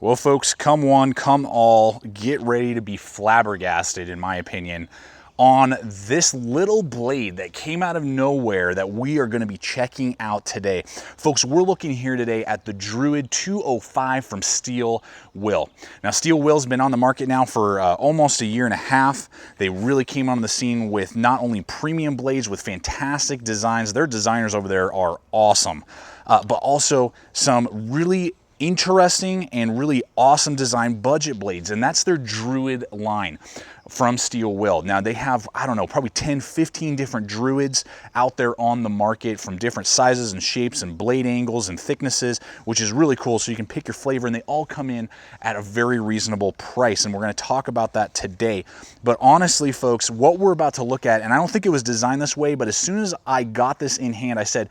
Well, folks, come one, come all, get ready to be flabbergasted, in my opinion, on this little blade that came out of nowhere that we are going to be checking out today. Folks, we're looking here today at the Druid 205 from Steel Will. Now, Steel Will's been on the market now for almost a year and a half. They really came on the scene with not only premium blades with fantastic designs, their designers over there are awesome, but also some really interesting and really awesome design budget blades, and that's their Druid line from Steel Will. Now they have, I don't know, probably 10, 15 different Druids out there on the market from different sizes and shapes and blade angles and thicknesses, which is really cool. So you can pick your flavor and they all come in at a very reasonable price. And we're going to talk about that today. But honestly, folks, what we're about to look at, and I don't think it was designed this way, but as soon as I got this in hand, I said,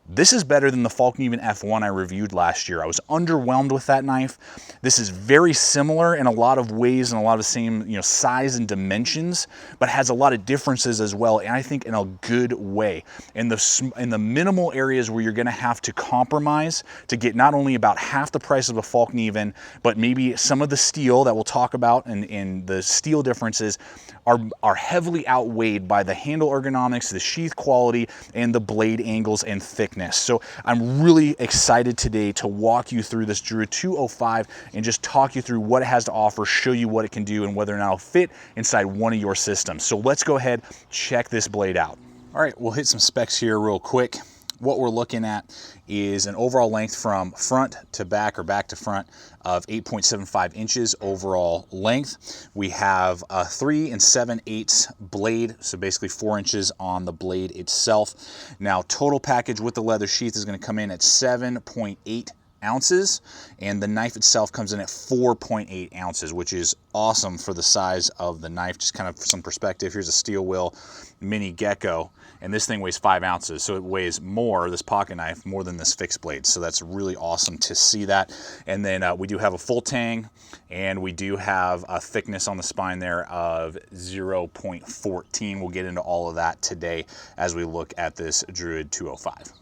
this is better than the Fallkniven F1 I reviewed last year. I was underwhelmed with that knife. This is very similar in a lot of ways and a lot of the same, size and dimensions, but has a lot of differences as well, and I think in a good way. In the minimal areas where you're going to have to compromise to get not only about half the price of a Fallkniven, but maybe some of the steel that we'll talk about and the steel differences are heavily outweighed by the handle ergonomics, the sheath quality, and the blade angles and thickness. So I'm really excited today to walk you through this Druid 205 and just talk you through what it has to offer, show you what it can do, and whether or not it'll fit inside one of your systems. So let's go ahead, check this blade out. All right, we'll hit some specs here real quick. What we're looking at is an overall length from front to back or back to front of 8.75 inches overall length. We have a 3 7/8 blade, so basically 4 inches on the blade itself. Now, total package with the leather sheath is going to come in at 7.8 ounces, and the knife itself comes in at 4.8 ounces, which is awesome for the size of the knife. Just kind of for some perspective, here's a Steel Will Mini Gecko, and this thing weighs 5 ounces, so it weighs more, this pocket knife, more than this fixed blade. So that's really awesome to see that. And then we do have a full tang, and we do have a thickness on the spine there of 0.14. We'll get into all of that today as we look at this Druid 205.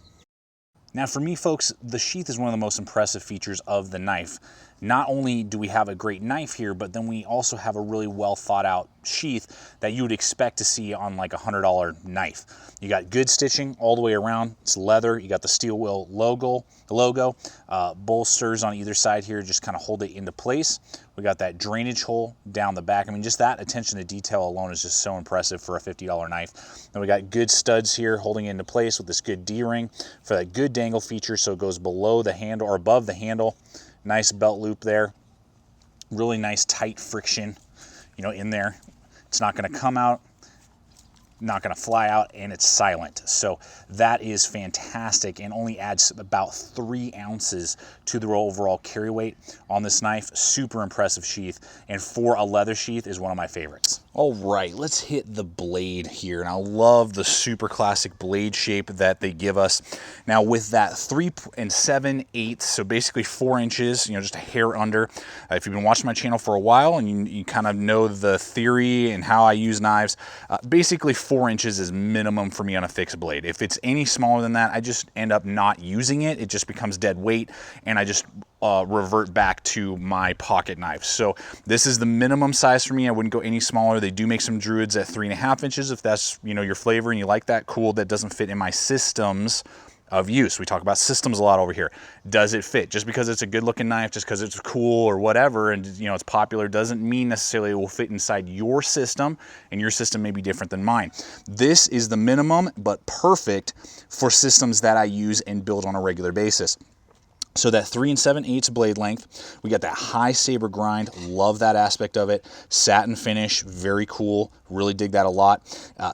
Now for me, folks, the sheath is one of the most impressive features of the knife. Not only do we have a great knife here, but then we also have a really well thought out sheath that you would expect to see on like a $100 knife. You got good stitching all the way around. It's leather. You got the Steel Will logo, bolsters on either side here just kind of hold it into place. We got that drainage hole down the back. I mean, just that attention to detail alone is just so impressive for a $50 knife. Then we got good studs here holding it into place with this good D-ring for that good dangle feature, so it goes below the handle or above the handle. Nice belt loop there. Really nice tight friction, in there. It's not going to come out, not going to fly out, and it's silent. So that is fantastic and only adds about 3 ounces to the overall carry weight on this knife. Super impressive sheath, and for a leather sheath is one of my favorites. All right, let's hit the blade here, and I love the super classic blade shape that they give us. Now with that 3 7/8, so basically 4 inches, just a hair under. If you've been watching my channel for a while and you kind of know the theory and how I use knives, basically 4 inches is minimum for me on a fixed blade. If it's any smaller than that, I just end up not using it. It just becomes dead weight, and I just revert back to my pocket knife. So this is the minimum size for me. I wouldn't go any smaller. They do make some Druids at 3.5 inches if that's your flavor and you like that. Cool. That doesn't fit in my systems of use. We talk about systems a lot over here. Does it fit? Just because it's a good looking knife, just because it's cool or whatever, and it's popular, doesn't mean necessarily it will fit inside your system, and your system may be different than mine. This is the minimum, but perfect for systems that I use and build on a regular basis. So that 3 7/8 blade length, we got that high saber grind, love that aspect of it. Satin finish, very cool, really dig that a lot.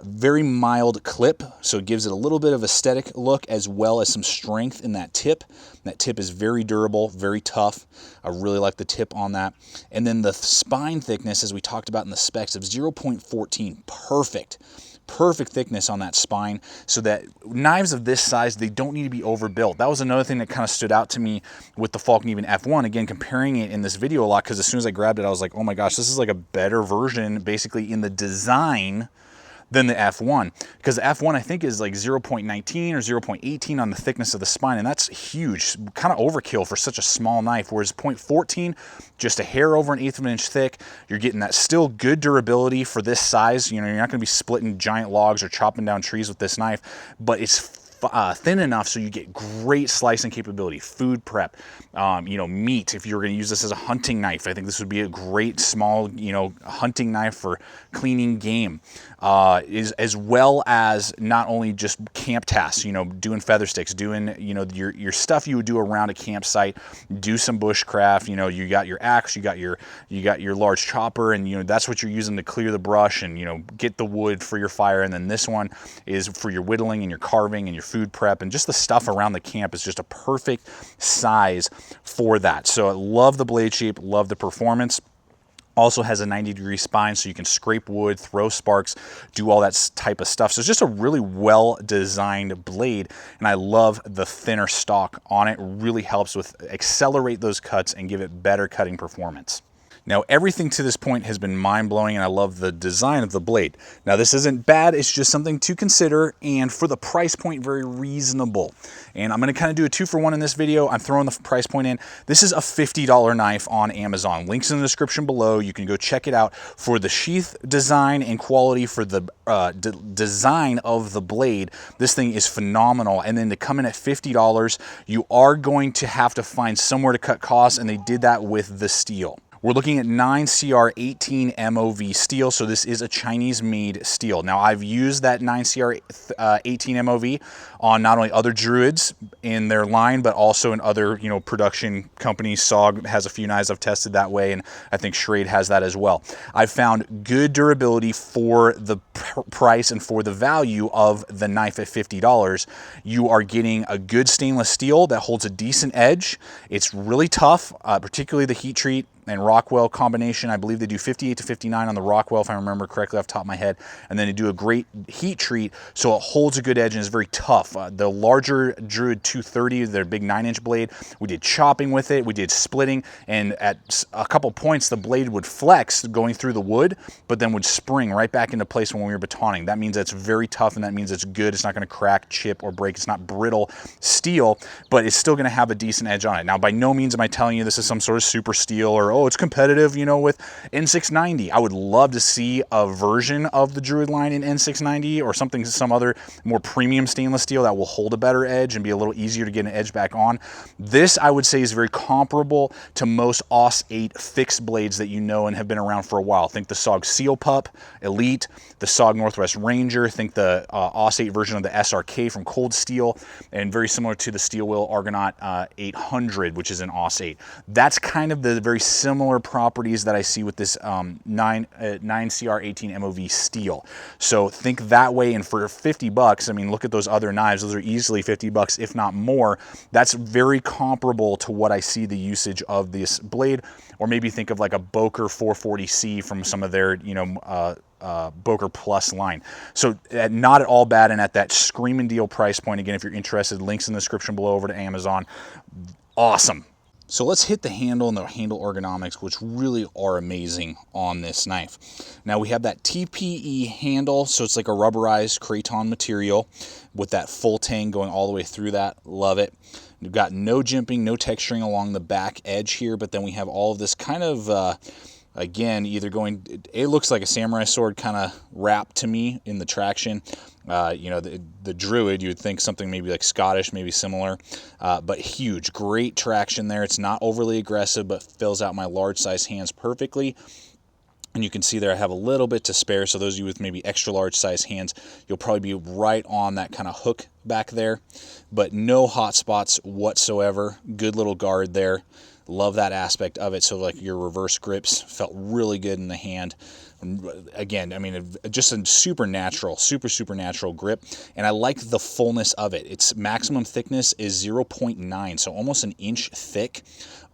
Very mild clip, so it gives it a little bit of aesthetic look as well as some strength in that tip. That tip is very durable, very tough. I really like the tip on that. And then the spine thickness, as we talked about in the specs, of 0.14, perfect. Perfect thickness on that spine, so that knives of this size, they don't need to be overbuilt. That was another thing that kind of stood out to me with the Fallkniven F1. Again, comparing it in this video a lot, because as soon as I grabbed it, I was like, oh my gosh, this is like a better version, basically in the design than the F1, because the F1 I think is like 0.19 or 0.18 on the thickness of the spine, and that's huge, kind of overkill for such a small knife, whereas 0.14, just a hair over 1/8 of an inch thick. You're getting that still good durability for this size. You know, you're not going to be splitting giant logs or chopping down trees with this knife, but it's thin enough so you get great slicing capability, food prep, you know, meat. If you're going to use this as a hunting knife, I think this would be a great small, you know, hunting knife for cleaning game. As well as not only just camp tasks, you know, doing feather sticks, doing, you know, your stuff you would do around a campsite, do some bushcraft. You know, you got your axe, you got your large chopper, and you know that's what you're using to clear the brush and, you know, get the wood for your fire. And then this one is for your whittling and your carving and your food prep, and just the stuff around the camp is just a perfect size for that. So I love the blade shape, love the performance. Also has a 90-degree spine, so you can scrape wood, throw sparks, do all that type of stuff. So it's just a really well-designed blade, and I love the thinner stock on it. It really helps with accelerate those cuts and give it better cutting performance. Now, everything to this point has been mind-blowing, and I love the design of the blade. Now, this isn't bad, it's just something to consider, and for the price point, very reasonable. And I'm gonna kind of do a 2-for-1 in this video. I'm throwing the price point in. This is a $50 knife on Amazon. Links in the description below. You can go check it out for the sheath design and quality, for the design of the blade. This thing is phenomenal. And then to come in at $50, you are going to have to find somewhere to cut costs, and they did that with the steel. We're looking at 9CR18 MOV steel, so this is a Chinese-made steel. Now, I've used that 9CR18 MOV on not only other Druids in their line, but also in other, you know, production companies. SOG has a few knives I've tested that way, and I think Schrade has that as well. I've found good durability for the price and for the value of the knife at $50. You are getting a good stainless steel that holds a decent edge. It's really tough, particularly the heat treat and Rockwell combination. I believe they do 58 to 59 on the Rockwell, if I remember correctly off the top of my head, and then they do a great heat treat, so it holds a good edge and is very tough. The larger Druid 230, their big 9-inch blade, we did chopping with it, we did splitting, and at a couple points the blade would flex going through the wood, but then would spring right back into place when we were batoning. That means it's very tough, and that means it's good. It's not going to crack, chip, or break. It's not brittle steel, but it's still going to have a decent edge on it. Now, by no means am I telling you this is some sort of super steel, or oh, it's competitive, you know, with N690. I would love to see a version of the Druid line in N690, or something, some other more premium stainless steel that will hold a better edge and be a little easier to get an edge back on. This, I would say, is very comparable to most AUS 8 fixed blades that you know and have been around for a while. Think the SOG Seal Pup Elite, the SOG Northwest Ranger, think the AUS 8 version of the SRK from Cold Steel, and very similar to the Steel Wheel Argonaut 800, which is an AUS 8. That's kind of the very similar properties that I see with this 9CR18 MOV steel. So think that way, and for $50, I mean, look at those other knives. Those are easily $50, if not more. That's very comparable to what I see the usage of this blade. Or maybe think of like a Boker 440C from some of their, you know, Boker Plus line. So not at all bad, and at that screaming deal price point. Again, if you're interested, links in the description below over to Amazon. Awesome. So let's hit the handle and the handle ergonomics, which really are amazing on this knife. Now we have that TPE handle, so it's like a rubberized Kraton material with that full tang going all the way through that. Love it. We've got no jimping, no texturing along the back edge here, but then we have all of this kind of, again, either going, it looks like a samurai sword kind of wrap to me in the traction. You know, the Druid, you would think something maybe like Scottish, maybe similar, but huge, great traction there. It's not overly aggressive, but fills out my large size hands perfectly. And you can see there I have a little bit to spare, so those of you with maybe extra large size hands, you'll probably be right on that kind of hook back there, but no hot spots whatsoever. Good little guard there. Love that aspect of it. So like your reverse grips felt really good in the hand. Again, I mean, just a super natural grip, and I like the fullness of it. Its maximum thickness is 0.9, so almost an inch thick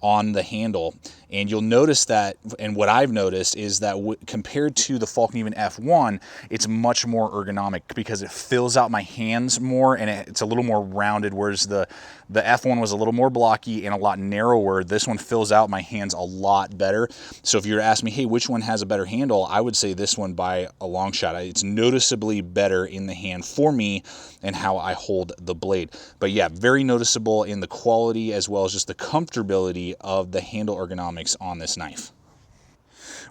on the handle. And you'll notice that, and what I've noticed is that compared to the Fallkniven F1, it's much more ergonomic because it fills out my hands more, and it's a little more rounded, whereas the F1 was a little more blocky and a lot narrower. This one fills out my hands a lot better. So if you were to ask me, hey, which one has a better handle, I would say this one by a long shot. It's noticeably better in the hand for me and how I hold the blade. But yeah, very noticeable in the quality as well as just the comfortability of the handle ergonomics on this knife.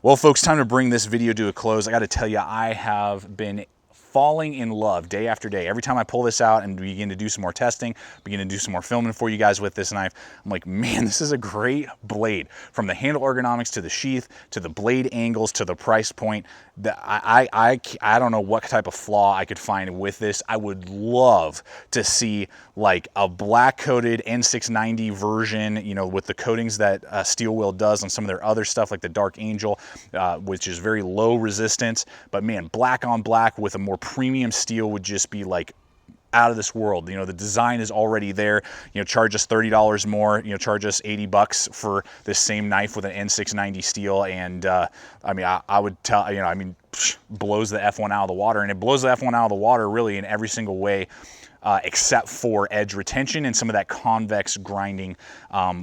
Well, folks, time to bring this video to a close. I got to tell you, I have been falling in love day after day. Every time I pull this out and begin to do some more testing, begin to do some more filming for you guys with this knife, I'm like, man, this is a great blade. From the handle ergonomics to the sheath, to the blade angles, to the price point, I don't know what type of flaw I could find with this. I would love to see like a black coated N690 version, you know, with the coatings that Steel Wheel does on some of their other stuff, like the Dark Angel, which is very low resistance. But man, black on black with a more premium steel would just be like out of this world. You know, the design is already there. You know, charge us $30 more, you know, charge us 80 bucks for this same knife with an N690 steel. And I mean, I would tell, you know, I mean, blows the F1 out of the water, and it blows the F1 out of the water really in every single way. Except for edge retention and some of that convex grinding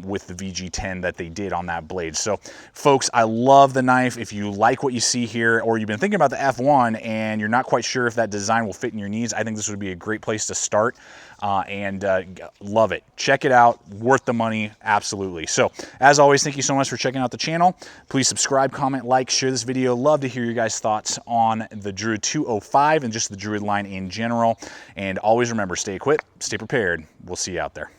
with the VG10 that they did on that blade. So folks, I love the knife. If you like what you see here, or you've been thinking about the F1 and you're not quite sure if that design will fit in your needs, I think this would be a great place to start. Love it. Check it out. Worth the money. Absolutely. So as always, thank you so much for checking out the channel. Please subscribe, comment, like, share this video. Love to hear your guys' thoughts on the Druid 205 and just the Druid line in general. And always remember, stay equipped, stay prepared. We'll see you out there.